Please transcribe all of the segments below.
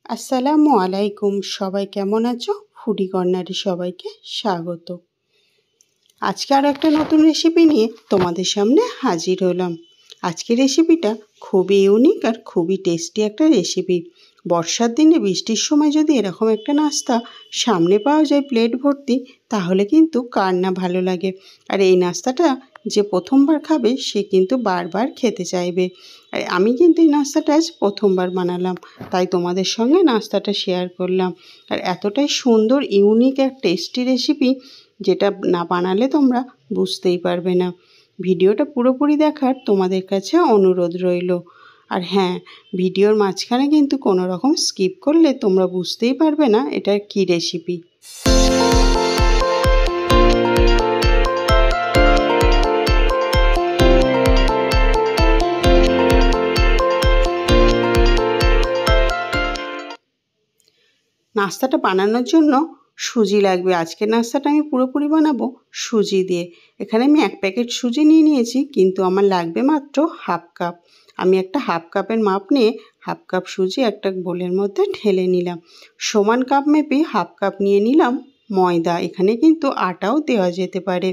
আসসালামু আলাইকুম। সবাই কেমন আছো? ফুডি কর্নারে সবাইকে স্বাগত। আজকে আরও একটা নতুন রেসিপি নিয়ে তোমাদের সামনে হাজির হলাম। আজকের রেসিপিটা খুবই ইউনিক আর খুবই টেস্টি একটা রেসিপি। বর্ষার দিনে বৃষ্টির সময় যদি এরকম একটা নাস্তা সামনে পাওয়া যায় প্লেট ভর্তি, তাহলে কিন্তু কার না ভালো লাগে। আর এই নাস্তাটা যে প্রথমবার খাবে সে কিন্তু বারবার খেতে চাইবে। আর আমি কিন্তু এই নাস্তাটা আজ প্রথমবার বানালাম, তাই তোমাদের সঙ্গে নাস্তাটা শেয়ার করলাম। আর এতটাই সুন্দর ইউনিক আর টেস্টি রেসিপি, যেটা না বানালে তোমরা বুঝতেই পারবে না। ভিডিওটা পুরোপুরি দেখার তোমাদের কাছে অনুরোধ রইল। আর হ্যাঁ, ভিডিওর মাঝখানে কিন্তু কোনো রকম স্কিপ করলে তোমরা বুঝতেই পারবে না এটার কী রেসিপি। নাস্তাটা বানানোর জন্য সুজি লাগবে। আজকের নাস্তাটা আমি পুরোপুরি বানাবো সুজি দিয়ে। এখানে আমি 1 প্যাকেট সুজি নিয়ে নিয়েছি, কিন্তু আমার লাগবে মাত্র হাফ কাপ। আমি একটা হাফ কাপের মাপ নিয়ে হাফ কাপ সুজি একটা বোলের মধ্যে ঢেলে নিলাম। সমান কাপ মেপে হাফ কাপ নিয়ে নিলাম ময়দা। এখানে কিন্তু আটাও দেওয়া যেতে পারে।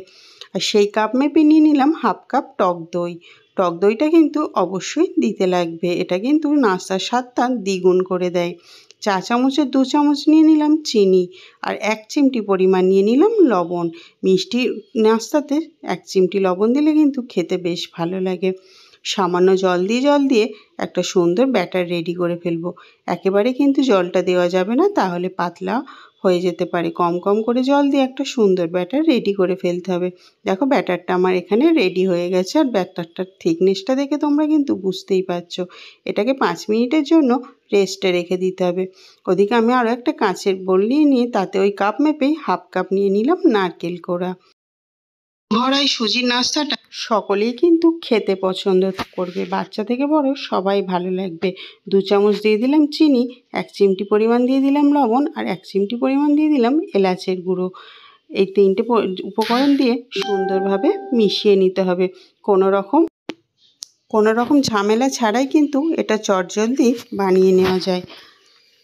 আর সেই কাপ মেপে নিয়ে নিলাম হাফ কাপ টক দই। টক দইটা কিন্তু অবশ্যই দিতে লাগবে, এটা কিন্তু নাস্তার স্বাদটা দ্বিগুণ করে দেয়। চা চামচের 2 চামচ নিয়ে নিলাম চিনি, আর 1 চিমটি পরিমাণ নিয়ে নিলাম লবণ। মিষ্টি নাস্তাতে 1 চিমটি লবণ দিলে কিন্তু খেতে বেশ ভালো লাগে। সামান্য জল দিয়ে একটা সুন্দর ব্যাটার রেডি করে ফেলবো। একেবারে কিন্তু জলটা দেওয়া যাবে না, তাহলে পাতলা হয়ে যেতে পারে। কম কম করে জল দিয়ে একটা সুন্দর ব্যাটার রেডি করে ফেলতে হবে। দেখো ব্যাটারটা আমার এখানে রেডি হয়ে গেছে। আর ব্যাটারটার থিকনেসটা দেখে তোমরা কিন্তু বুঝতেই পারছো। এটাকে 5 মিনিটের জন্য রেস্টে রেখে দিতে হবে। ওদিকে আমি আরও একটা কাঁচের বোল নিয়ে তাতে ওই কাপ মেপেই হাফ কাপ নিয়ে নিলাম নারকেল কোড়া। ঘরোয়া সুজির নাস্তাটা সকলেই কিন্তু খেতে পছন্দ করবে, বাচ্চা থেকে বড় সবাই ভালো লাগবে। 2 চামচ দিয়ে দিলাম চিনি, 1 চিমটি পরিমাণ দিয়ে দিলাম লবণ, আর 1 চিমটি পরিমাণ দিয়ে দিলাম এলাচের গুঁড়ো। এই 3টে উপকরণ দিয়ে সুন্দরভাবে মিশিয়ে নিতে হবে। কোনো রকম ঝামেলা ছাড়াই কিন্তু এটা চটজলদি বানিয়ে নেওয়া যায়।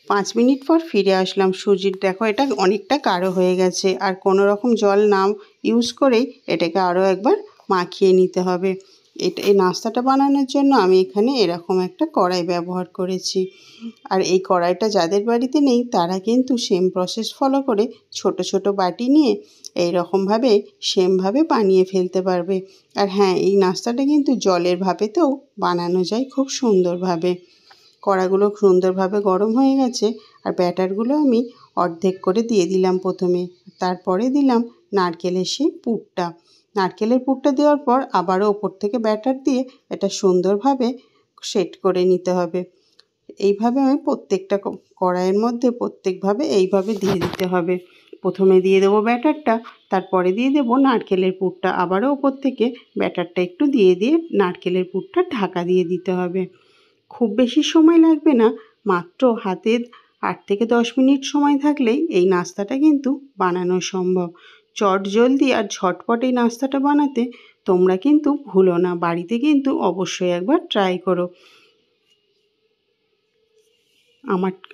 5 মিনিট পর ফিরে আসলাম। সুজির দেখো এটা অনেকটা গাঢ় হয়ে গেছে। আর কোনো রকম জল না ইউজ করেই এটাকে আরও একবার মাখিয়ে নিতে হবে। এই নাস্তাটা বানানোর জন্য আমি এখানে এরকম একটা কড়াই ব্যবহার করেছি। আর এই কড়াইটা যাদের বাড়িতে নেই তারা কিন্তু সেম প্রসেস ফলো করে ছোট ছোট বাটি নিয়ে এইরকমভাবে সেমভাবে বানিয়ে ফেলতে পারবে। আর হ্যাঁ, এই নাস্তাটা কিন্তু জলের ভাপেতেও বানানো যায় খুব সুন্দরভাবে। কড়াগুলো সুন্দরভাবে গরম হয়ে গেছে। আর ব্যাটারগুলো আমি অর্ধেক করে দিয়ে দিলাম প্রথমে। তারপরে দিলাম নারকেলের সেই পুরটা। নারকেলের পুরটা দেওয়ার পর আবারও ওপর থেকে ব্যাটার দিয়ে এটা সুন্দরভাবে সেট করে নিতে হবে। এইভাবে আমি প্রত্যেকটা কড়াইয়ের মধ্যে প্রত্যেকভাবে এইভাবে দিয়ে দিতে হবে। প্রথমে দিয়ে দেবো ব্যাটারটা, তারপরে দিয়ে দেবো নারকেলের পুরটা। আবারও ওপর থেকে ব্যাটারটা একটু দিয়ে নারকেলের পুরটা ঢাকা দিয়ে দিতে হবে। খুব বেশি সময় লাগবে না, মাত্র হাতে 8 থেকে 10 মিনিট সময় থাকলেই এই নাস্তাটা কিন্তু বানানো সম্ভব। চটজলদি আর ঝটপট এই নাস্তাটা বানাতে তোমরা কিন্তু ভুলো না, বাড়িতে কিন্তু অবশ্যই একবার ট্রাই করো।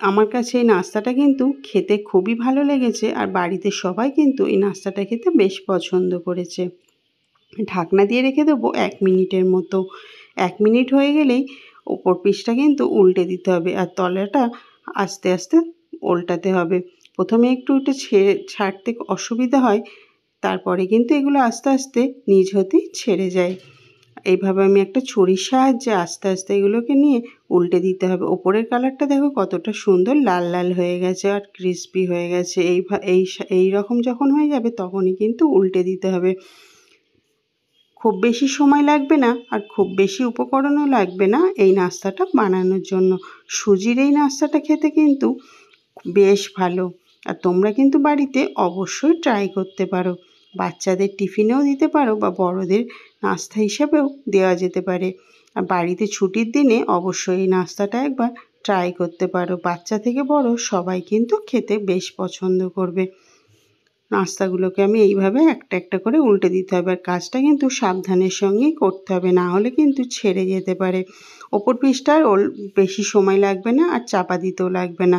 আমার কাছে এই নাস্তাটা কিন্তু খেতে খুবই ভালো লেগেছে। আর বাড়িতে সবাই কিন্তু এই নাস্তাটা খেতে বেশ পছন্দ করেছে। ঢাকনা দিয়ে রেখে দেবো 1 মিনিটের মতো। 1 মিনিট হয়ে গেলেই ওপর পিসটা কিন্তু উল্টে দিতে হবে, আর তলাটা আস্তে আস্তে উল্টাতে হবে। প্রথমে একটু ছাড়তে অসুবিধা হয়, তারপরে কিন্তু এগুলো আস্তে আস্তে নিজ হতেই ছেড়ে যায়। এইভাবে আমি একটা ছুরির সাহায্যে আস্তে আস্তে এগুলোকে নিয়ে উল্টে দিতে হবে। ওপরের কালারটা দেখো কতটা সুন্দর লাল লাল হয়ে গেছে আর ক্রিস্পি হয়ে গেছে। এই রকম যখন হয়ে যাবে তখনই কিন্তু উল্টে দিতে হবে। খুব বেশি সময় লাগবে না, আর খুব বেশি উপকরণও লাগবে না এই নাস্তাটা বানানোর জন্য। সুজির এই নাস্তাটা খেতে কিন্তু বেশ ভালো। আর তোমরা কিন্তু বাড়িতে অবশ্যই ট্রাই করতে পারো। বাচ্চাদের টিফিনেও দিতে পারো বা বড়দের নাস্তা হিসেবেও দেওয়া যেতে পারে। আর বাড়িতে ছুটির দিনে অবশ্যই এই নাস্তাটা একবার ট্রাই করতে পারো। বাচ্চা থেকে বড় সবাই কিন্তু খেতে বেশ পছন্দ করবে। নাস্তাগুলোকে আমি এইভাবে একটা একটা করে উল্টে দিতে হবে। আর কাজটা কিন্তু সাবধানের সঙ্গেই করতে হবে, না হলে কিন্তু ছেড়ে যেতে পারে। ওপর পিসটা আর বেশি সময় লাগবে না, আর চাপা দিতেও লাগবে না।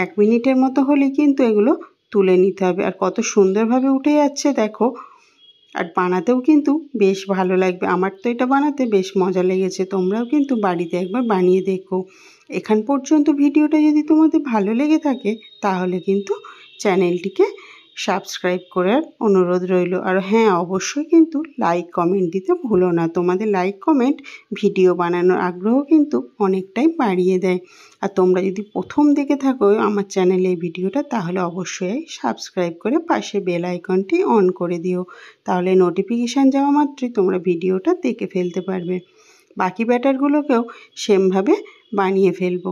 1 মিনিটের মতো হলেই কিন্তু এগুলো তুলে নিতে হবে। আর কত সুন্দরভাবে উঠে যাচ্ছে দেখো। আর বানাতেও কিন্তু বেশ ভালো লাগবে। আমার তো এটা বানাতে বেশ মজা লেগেছে। তোমরাও কিন্তু বাড়িতে একবার বানিয়ে দেখো। এখান পর্যন্ত ভিডিওটা যদি তোমাদের ভালো লেগে থাকে তাহলে কিন্তু চ্যানেলটিকে সাবস্ক্রাইব করার অনুরোধ রইল। আর হ্যাঁ, অবশ্যই কিন্তু লাইক কমেন্ট দিতে ভুলো না। তোমাদের লাইক কমেন্ট ভিডিও বানানোর আগ্রহ কিন্তু অনেকটাই বাড়িয়ে দেয়। আর তোমরা যদি প্রথম দেখে থাকো আমার চ্যানেলে এই ভিডিওটা, তাহলে অবশ্যই সাবস্ক্রাইব করে পাশে বেল আইকনটি অন করে দিও। তাহলে নোটিফিকেশান যাওয়া মাত্রই তোমরা ভিডিওটা দেখে ফেলতে পারবে। বাকি ব্যাটারগুলোকেও সেমভাবে বানিয়ে ফেলবো।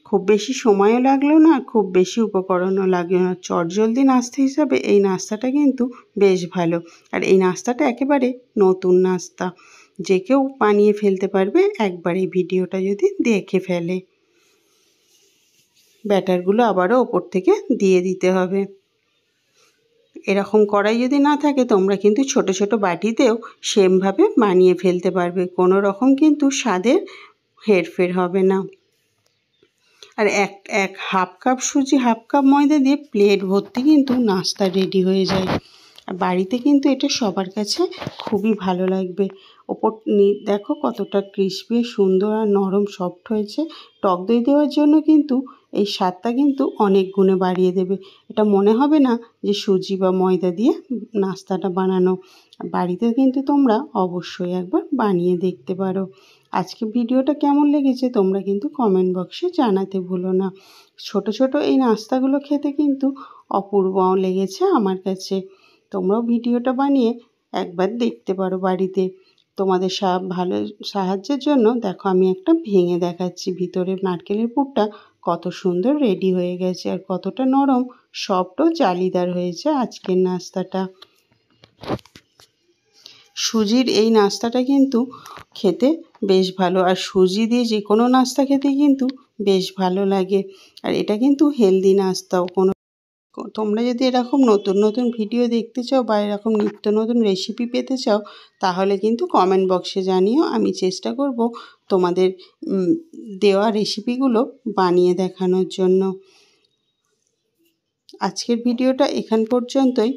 খুব বেশি সময়ও লাগলো না, খুব বেশি উপকরণও লাগলো না। চটজলদি নাস্তা হিসাবে এই নাস্তাটা কিন্তু বেশ ভালো। আর এই নাস্তাটা একেবারে নতুন নাস্তা, যে কেউ বানিয়ে ফেলতে পারবে একবার এই ভিডিওটা যদি দেখে ফেলে। ব্যাটারগুলো আবারও ওপর থেকে দিয়ে দিতে হবে। এরকম কড়াই যদি না থাকে তোমরা কিন্তু ছোট ছোট বাটিতেও সেমভাবে বানিয়ে ফেলতে পারবে। কোনো রকম কিন্তু স্বাদের হেরফের হবে না। আর এক হাফ কাপ সুজি, হাফ কাপ ময়দা দিয়ে প্লেট ভর্তি কিন্তু নাস্তা রেডি হয়ে যায়। আর বাড়িতে কিন্তু এটা সবার কাছে খুবই ভালো লাগবে। ওপর দেখো কতটা ক্রিসপি, সুন্দর আর নরম সফট হয়েছে। টক দই দেওয়ার জন্য কিন্তু এই স্বাদটা কিন্তু অনেক গুণে বাড়িয়ে দেবে। এটা মনে হবে না যে সুজি বা ময়দা দিয়ে নাস্তাটা বানানো। বাড়িতে কিন্তু তোমরা অবশ্যই একবার বানিয়ে দেখতে পারো। আজকে ভিডিওটা কেমন লেগেছে তোমরা কিন্তু কমেন্ট বক্সে জানাতে ভুলো না। ছোট ছোট এই নাস্তাগুলো খেতে কিন্তু অপূর্ব লেগেছে আমার কাছে। তোমরাও ভিডিওটা বানিয়ে একবার দেখতে পারো বাড়িতে। তোমাদের ভালো সাহায্যের জন্য দেখো আমি একটা ভেঙে দেখাচ্ছি। ভিতরে নারকেলের পুরটা কত সুন্দর রেডি হয়ে গেছে, আর কতটা নরম, সফট ও জালিদার হয়েছে আজকের নাস্তাটা। সুজির এই নাস্তাটা কিন্তু খেতে বেশ ভালো। আর সুজি দিয়ে যে কোনো নাস্তা খেতে কিন্তু বেশ ভালো লাগে। আর এটা কিন্তু হেলদি নাস্তাও। তোমরা যদি এরকম নতুন নতুন ভিডিও দেখতে চাও বা এরকম নিত্য নতুন রেসিপি পেতে চাও, তাহলে কিন্তু কমেন্ট বক্সে জানিও। আমি চেষ্টা করব তোমাদের দেওয়া রেসিপিগুলো বানিয়ে দেখানোর জন্য। আজকের ভিডিওটা এখান পর্যন্তই।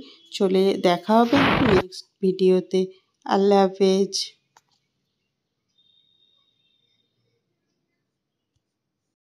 দেখা হবে নেক্সট ভিডিওতে। আল্লাহ হাফেজ।